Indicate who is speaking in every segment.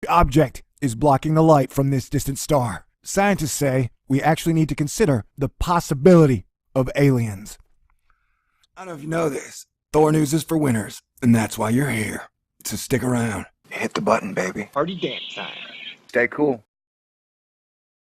Speaker 1: object is blocking the light from this distant star? Scientists say we actually need to consider the possibility of aliens. I don't know if you know this. Thor News is for winners, and that's why you're here. So stick around. Hit the button, baby.
Speaker 2: Party dance time.
Speaker 3: Stay cool.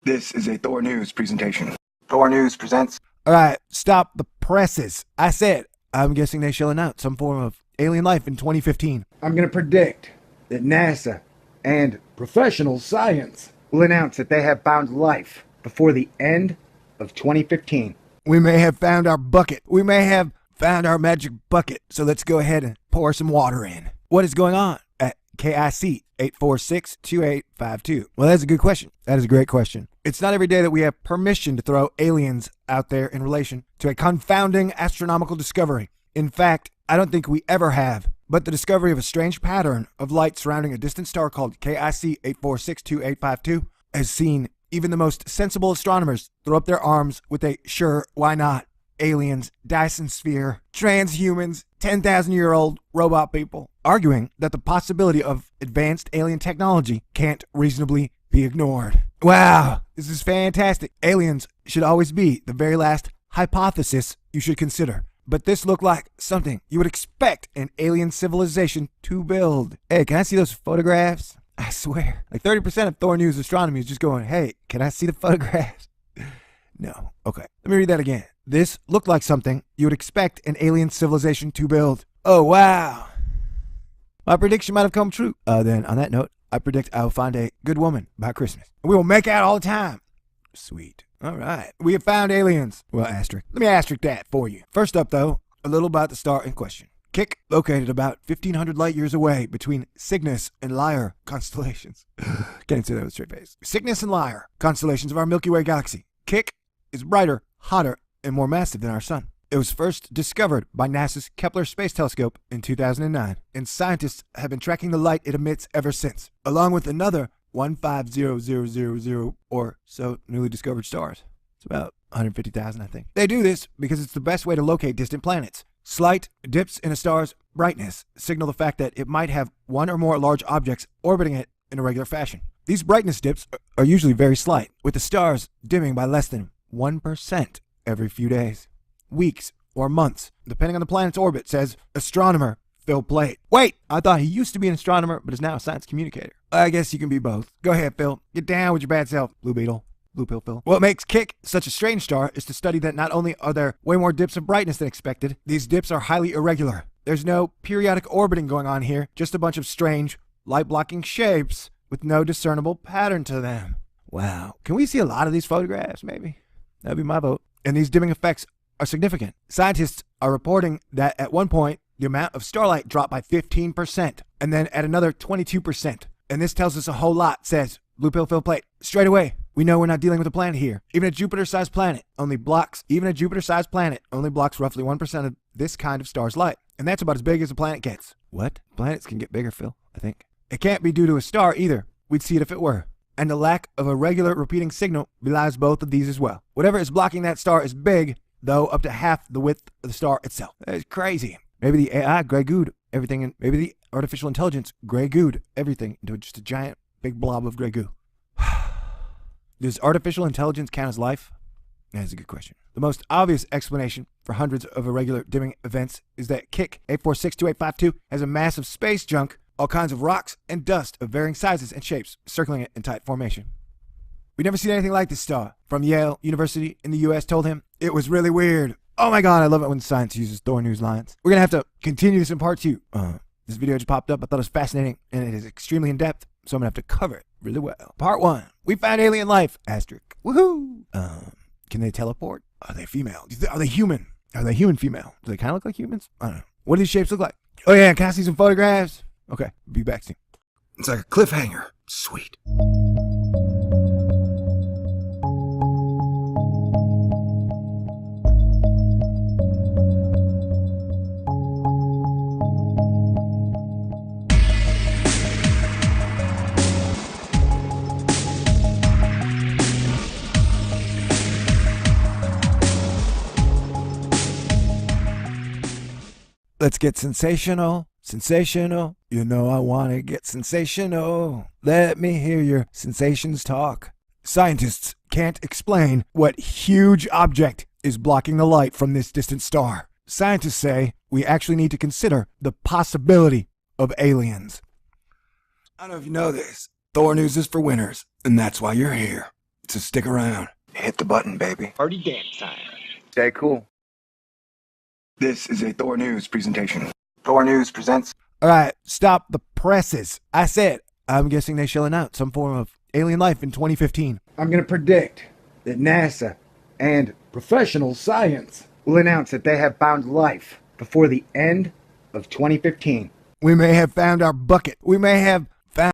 Speaker 1: This is a Thor News presentation. Thor News presents... Alright, stop the presses. I said, I'm guessing they shall announce some form of alien life in 2015.
Speaker 3: I'm going to predict that NASA and professional science will announce that they have found life before the end of 2015.
Speaker 1: We may have found our bucket. We may have found our magic bucket. So let's go ahead and pour some water in. What is going on at KIC 846-2852? Well, that's a good question. That is a great question. It's not every day that we have permission to throw aliens out there in relation to a confounding astronomical discovery. In fact, I don't think we ever have. But the discovery of a strange pattern of light surrounding a distant star called KIC 846-2852 has seen even the most sensible astronomers throw up their arms with a sure, why not? Aliens, Dyson Sphere, transhumans, 10,000-year-old robot people, arguing that the possibility of advanced alien technology can't reasonably be ignored. Wow, this is fantastic. Aliens should always be the very last hypothesis you should consider. But this looked like something you would expect an alien civilization to build. Hey, can I see those photographs? I swear, like 30% of Thor News Astronomy is just going, hey, can I see the photographs? No. Okay, let me read that again. This looked like something you would expect an alien civilization to build. Oh, wow. My prediction might have come true. Then, on that note, I predict I will find a good woman by Christmas. We will make out all the time. Sweet. All right. We have found aliens. Well, asterisk. Let me asterisk that for you. First up, though, a little about the star in question. Kik, located about 1,500 light years away between Cygnus and Lyre constellations. Can't say that with a straight face. Cygnus and Lyre, constellations of our Milky Way galaxy. Kik is brighter, hotter, and more massive than our sun. It was first discovered by NASA's Kepler Space Telescope in 2009, and scientists have been tracking the light it emits ever since, along with another 150000 or so newly discovered stars. It's about 150,000, I think. They do this because it's the best way to locate distant planets. Slight dips in a star's brightness signal the fact that it might have one or more large objects orbiting it in a regular fashion. These brightness dips are usually very slight, with the stars dimming by less than 1% every few days, weeks, or months, depending on the planet's orbit, says astronomer Phil Plait. Wait, I thought he used to be an astronomer, but is now a science communicator. I guess you can be both. Go ahead, Phil. Get down with your bad self, Blue Beetle. Blue Pill Phil. What makes Kik such a strange star is to study that not only are there way more dips of brightness than expected, these dips are highly irregular. There's no periodic orbiting going on here, just a bunch of strange, light-blocking shapes with no discernible pattern to them. Wow. Can we see a lot of these photographs, maybe? That'd be my vote. And these dimming effects are significant. Scientists are reporting that at one point, the amount of starlight dropped by 15%, and then at another 22%. And this tells us a whole lot, says Blue Pill Phil Plait. Straight away, we know we're not dealing with a planet here. Even a Jupiter-sized planet only blocks roughly 1% of this kind of star's light. And that's about as big as a planet gets. What? Planets can get bigger, Phil, I think. It can't be due to a star either. We'd see it if it were. And the lack of a regular repeating signal belies both of these as well. Whatever is blocking that star is big, though up to half the width of the star itself. That is crazy. Maybe the AI Grey Gooed everything, and maybe the artificial intelligence Grey Gooed everything into just a giant big blob of Grey Goo. Does artificial intelligence count as life? That's a good question. The most obvious explanation for hundreds of irregular dimming events is that Kik 846-2852 has a mass of space junk, all kinds of rocks and dust of varying sizes and shapes circling it in tight formation. We've never seen anything like this star. From Yale University in the U.S. told him it was really weird. Oh my God, I love it when science uses Thor News lines. We're going to have to continue this in part 2. This video just popped up. I thought it was fascinating, and it is extremely in-depth, so I'm going to have to cover it really well. Part 1. We found alien life. Asterisk. Woohoo! Can they teleport? Are they female? Are they human? Are they human female? Do they kind of look like humans? I don't know. What do these shapes look like? Oh yeah, can I see some photographs? Okay, be back soon. It's like a cliffhanger. Sweet. Let's get sensational, sensational, You know I want to get sensational. Let me hear your sensations talk. Scientists can't explain what huge object is blocking the light from this distant star. Scientists say we actually need to consider the possibility of aliens. I don't know if you know this. Thor News is for winners, and that's why you're here. So stick around. Hit the button, baby.
Speaker 2: Party dance time.
Speaker 3: Stay cool.
Speaker 1: This is a Thor News presentation. Thor News presents... Alright, stop the presses. I said, I'm guessing they shall announce some form of alien life in 2015.
Speaker 3: I'm going to predict that NASA and professional science will announce that they have found life before the end of 2015.
Speaker 1: We may have found our bucket. We may have